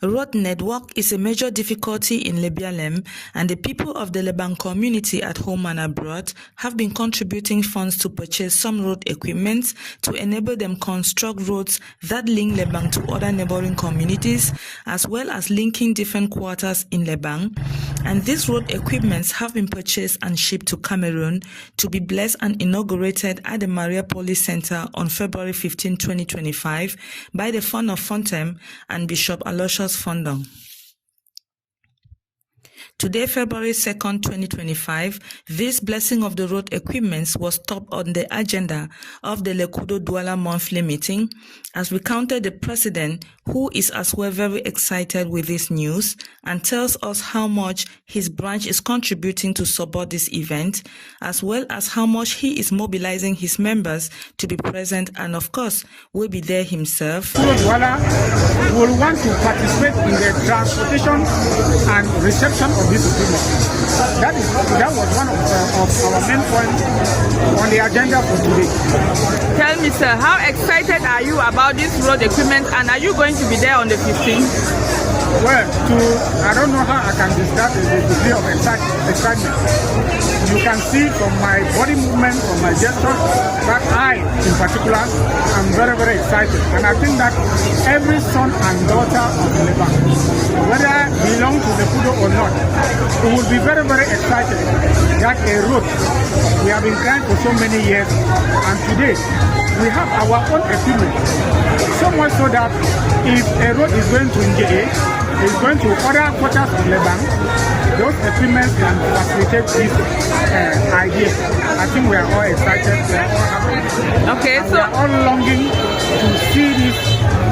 Road network is a major difficulty in Lebang, and the people of the Lebang community at home and abroad have been contributing funds to purchase some road equipment to enable them construct roads that link Lebang to other neighboring communities, as well as linking different quarters in Lebang. And these road equipments have been purchased and shipped to Cameroon to be blessed and inaugurated at the Maria Police Center on February 15, 2025 by the Fund of Fontem and Bishop Aloysius Fondong. Today, February 2nd, 2025, this blessing of the road equipments was top on the agenda of the Lekudo Douala monthly meeting, as we counted the president, who is as well very excited with this news and tells us how much his branch is contributing to support this event, as well as how much he is mobilizing his members to be present and, of course, will be there himself. Douala will want to participate in the transportation and reception of this equipment. That was one of our main points on the agenda for today. Tell me, sir, how excited are you about this road equipment, and are you going to be there on the 15th? Well, I don't know how I can describe the degree of excitement. You can see from my body movement, from my gestures, that I, in particular, am very, very excited. And I think that every son and daughter of Lebang, whether belong to the Kudo or not, we will be very, very excited that a road we have been crying for so many years, and today we have our own equipment. So much so that if a road is going to Njee, is going to other quarters of Lebang, those equipments can facilitate this idea. I think we are all excited, we are all happy. Okay, so we are all longing to see this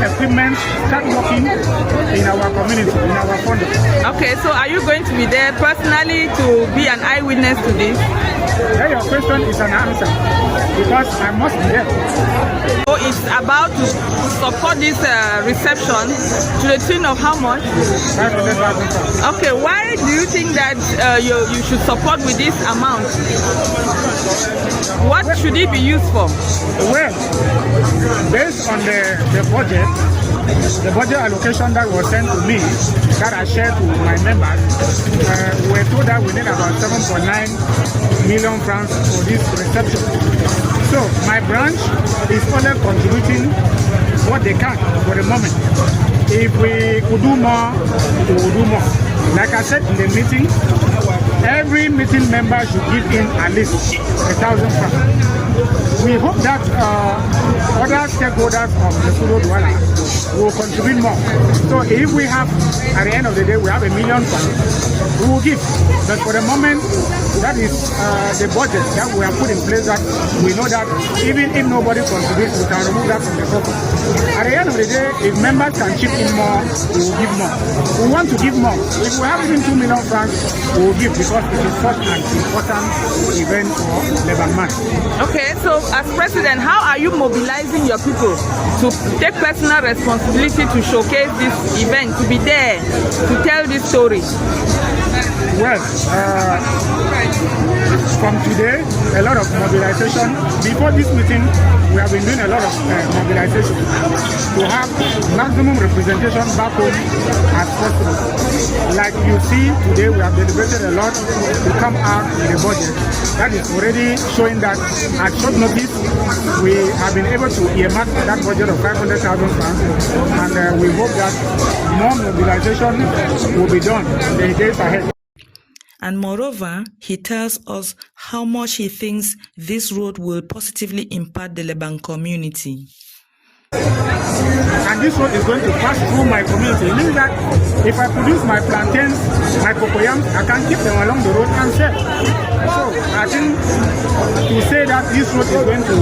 equipment start working in our community, in our fund. Okay, so are you going to be there personally to be an eyewitness to this? Yeah, your question is an answer, because I must be there. So it's about to support this reception to the tune of how much? 500,000. Okay, why do you think that you should support with this amount? What should it be used for? Well, based on the budget allocation that was sent to me, that I shared to my members, we were told that we need about 7.9 million francs for this reception. So my branch is only contributing what they can for the moment. If we could do more, we will do more. Like I said in the meeting, every meeting member should give in at least 1,000 francs. We hope that other stakeholders of the Kudo Douala will contribute more. So if we have, at the end of the day, we have 1 million francs, we will give. But for the moment, that is the budget that we have put in place, that we know that even if nobody contributes, we can remove that from the pocket. At the end of the day, if members can chip in more, we will give more. We want to give more. If we have even 2 million francs, we will give, because it is such an important event for Lebang Man. Okay, so as president, how are you mobilizing your people to take personal responsibility to showcase this event, to be there, to tell this story? Well, from today, a lot of mobilization. Before this meeting, we have been doing a lot of mobilization to have maximum representation back home as possible. Like you see, today we have deliberated a lot to come out with a budget that is already showing that at short notice we have been able to earmark that budget of 500,000 francs, and we hope that more mobilization will be done in the days ahead. And moreover, he tells us how much he thinks this road will positively impact the Lebang community. And this road is going to pass through my community. It means that if I produce my plantains, my cocoyams, I can keep them along the road and sell. So I think to say that this road is going to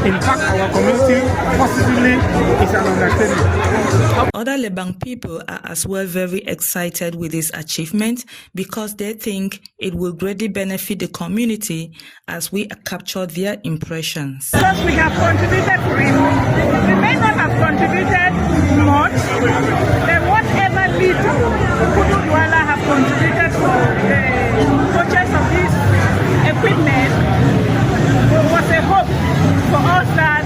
impact our community positively is an understatement. Other Lebang people are as well very excited with this achievement, because they think it will greatly benefit the community as we capture their impressions. Because we have contributed for it. We may not have contributed much, but whatever little Kudo Douala have contributed for the purchase of this equipment was a hope for us that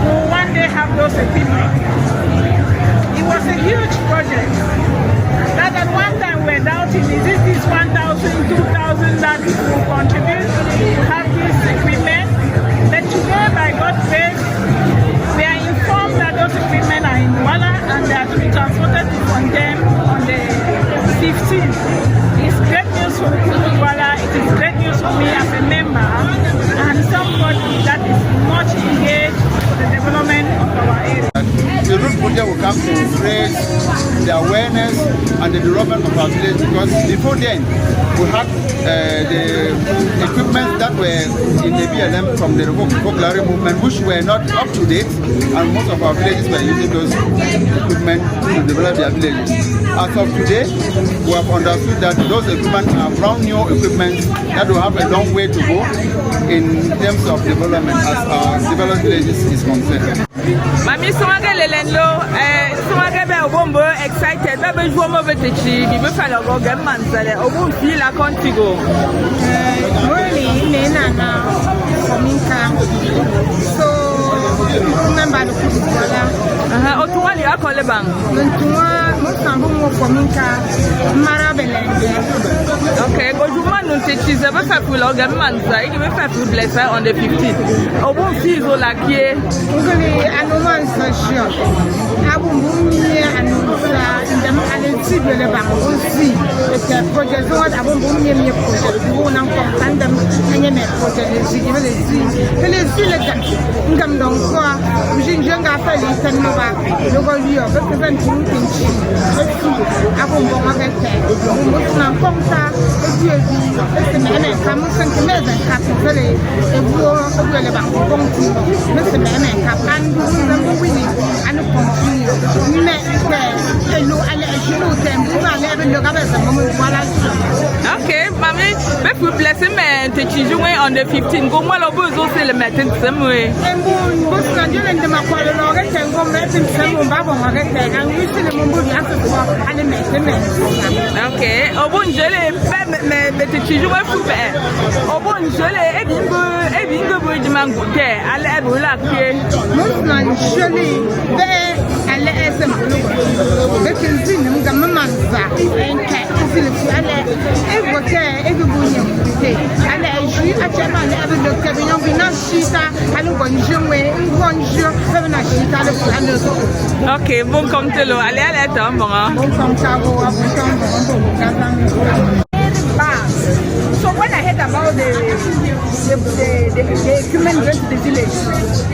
we will one day have those equipment. It was a huge project. everybody that is much engaged for the development of our area. The road project will come to raise the awareness and the development of our village, because before then we had the equipment that were in the BLM from the Vocabulary movement, which were not up to date, and most of our villages were using those equipment to develop their villages. As of today, we have understood that those equipment are brand new equipment that will have a long way to go in terms of development as our developed villages is concerned. Mami Swanga Lelendo, Swanga be obombo excited. Be jomo vetechi, bi be fala go gem manzale. Obum feel a contigo. Really, Nena na Kominka. So remember the Kuala. Otumali ako Lebang. Ntua musambu mo Kominka Marabelende. Okay, go juma no techi ze be fa fula gem manza. Igi be fa fu blessa on the 15th. Obum feel zo lakie. Ngoli anuman social. Abumbumie anusa ndem alenti bele ba osi. The project what abumbumie mi project. Wo na ko tandem enye me project ezi ke le zi. Ele zi le ga. Ngam don ko jinjenga fa li tanno ba. Logo liyo be present pinchi. Esi abumbo ma ke te. Mo na konta ezi ezi me kam sen me za ka fele ebuo le ba konti. Me se me ka andu ndu wini anu konti. Me ke elu ale ejulu tempo ale be lo ga be sa mo wala. Okay, mami, be fu bless me techi juwe on the 15th. Go mo lo bozo se le matin semwe. Embu bosu na jole ndema kwa lo ga tengo me tin semu babo ma ga te an wisi le mumbu ya ko ale me me. Okay, obunjele me techi juwe fu be. Obunjele ebingo bo jimangu te ale e bo la ke. Bosu na jole be ale esem be tin nim ga mamanza enke fili ale evoke ebubunya te ale eji achema ale ebe do ke binyo bina shita ale bonjwe bonjo be na shita le ale so. Okay, bon comme te lo ale ta bon. Bon comme ça go abutan bon. So when I heard about the equipment going to the village,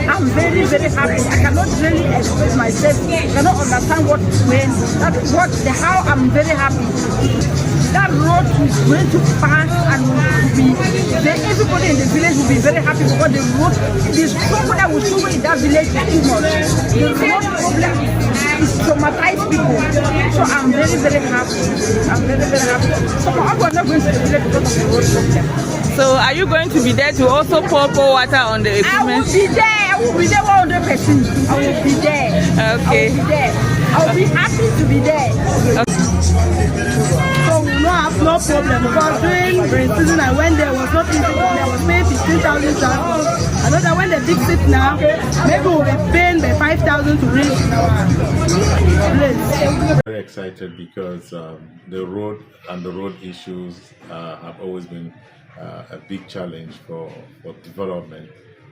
I'm very, very happy. I cannot really express myself. I cannot understand how I'm very happy. That road is going to pass and everybody in the village will be very happy because the road, the trouble that will show in that village is too much. The road problem is traumatized people. So I'm very, very happy. I'm very, very happy. So I'm not going to the village because of the road problem. So are you going to be there to also pour water on the equipment? I will be there. I will be there 100%. I will be there. Okay. I will be there. I will be happy to be there. Okay. So we don't have no problem because during rain season I went there was not easy. I was paying 15,000. I know that when they fix it now, maybe we'll be paying the 5,000 to reach our place. Very excited because the road and the road issues have always been a big challenge for development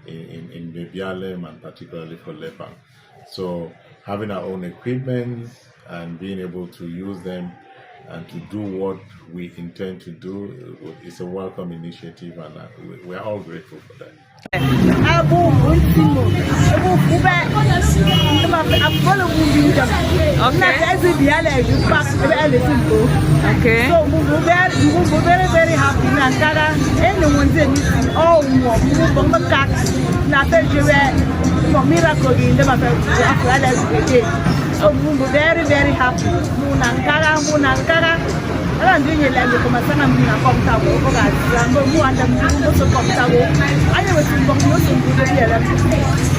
in Bebialem and particularly for Lebang. So having our own equipment and being able to use them and to do what we intend to do is a welcome initiative, and we are all grateful for that. Okay. So we're very, very happy. Anyone miracle in the so we're very, very happy. Munankara. I don't think like the Masana Mina Comtabo, who and the Muso Comtabo. I never think of nothing to the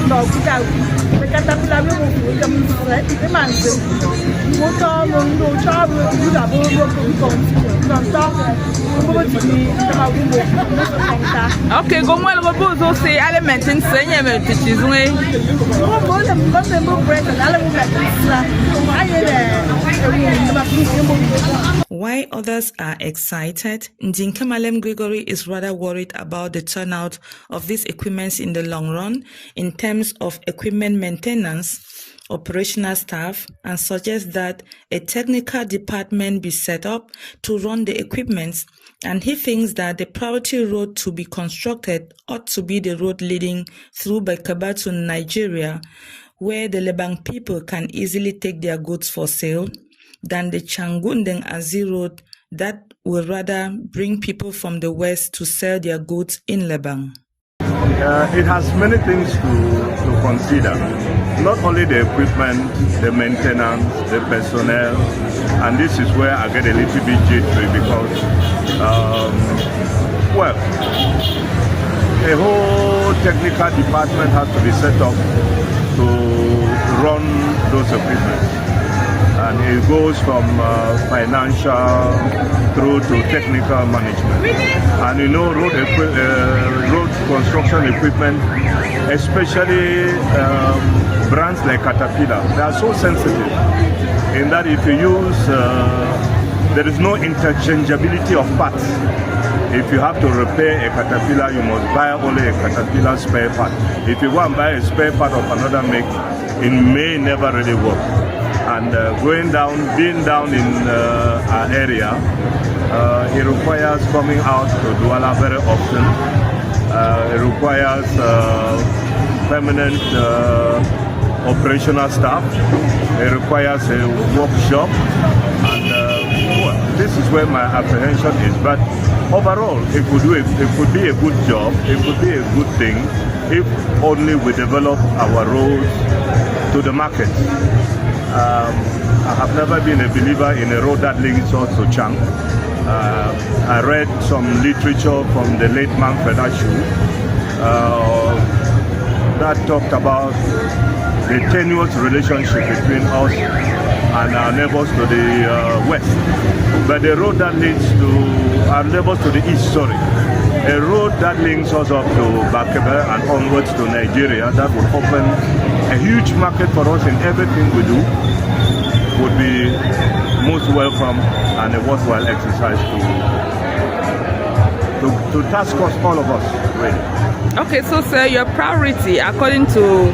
no, the caterpillar will come to the man. Motor, no trouble, you have don't talk. Okay, go well go say element in senior teaches way. While others are excited, Ndinkemalem Gregory is rather worried about the turnout of these equipments in the long run in terms of equipment maintenance, operational staff, and suggests that a technical department be set up to run the equipments, and he thinks that the priority road to be constructed ought to be the road leading through Bakaba to Nigeria, where the Lebang people can easily take their goods for sale, than the Changundeng Azi road that will rather bring people from the west to sell their goods in Lebang. It has many things to consider. Not only the equipment, the maintenance, the personnel, and this is where I get a little bit jittery because, the whole technical department has to be set up to run those equipment. And it goes from financial through to technical management. And you know, road construction equipment, especially brands like Caterpillar, they are so sensitive in that if you use, there is no interchangeability of parts. If you have to repair a Caterpillar, you must buy only a Caterpillar spare part. If you go and buy a spare part of another make, it may never really work. And being down in our area, it requires coming out to Douala very often. It requires permanent operational staff. It requires a workshop. And this is where my apprehension is. But overall, it could be a good job. It could be a good thing if only we develop our roads to the market. I have never been a believer in a road that links us to Chang. I read some literature from the late Manfred Ashu that talked about the tenuous relationship between us and our neighbors to the west. But the road that leads to our neighbors to the east, a road that links us up to Bakebe and onwards to Nigeria, that would open a huge market for us in everything we do, would be most welcome and a worthwhile exercise to task us, all of us, really. Okay, so sir, your priority, according to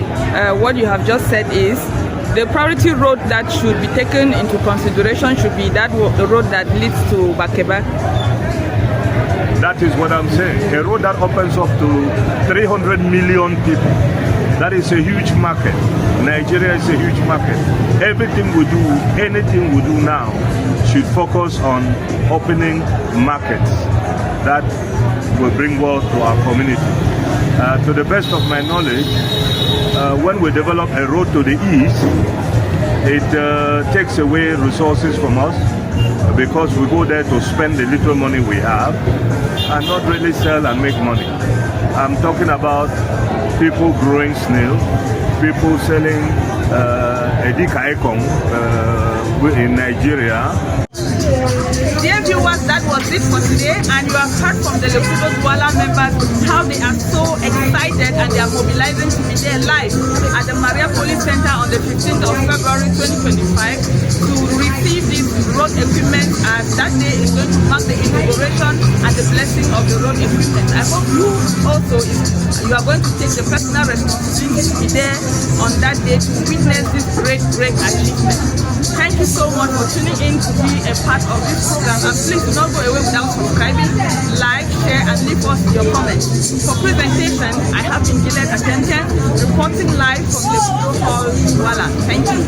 what you have just said, is the priority road that should be taken into consideration should be the road that leads to Bakeba. That is what I'm saying. A road that opens up to 300 million people. That is a huge market. Nigeria is a huge market. Everything we do, anything we do now, should focus on opening markets that will bring wealth to our community. To the best of my knowledge, when we develop a road to the east, it takes away resources from us because we go there to spend the little money we have and not really sell and make money. I'm talking about people growing snail, people selling edika ekong in Nigeria. Dear viewers, that was it for today, and you have heard from the Lekudo Douala members how they are so excited and they are mobilizing to be there live at the Maria Police Center on the 15th of February 2025 to receive this road equipment, and that day is going to mark the inauguration and the blessing of the road equipment. I hope you also, you are going to take the personal responsibility to be there on that day to witness this great achievement. Thank you so much for tuning in to be a part of this program, and please do not go away without subscribing, like, share, and leave us your comments. For presentation, I have been Gillette Attention, reporting live from the Douala. Thank you.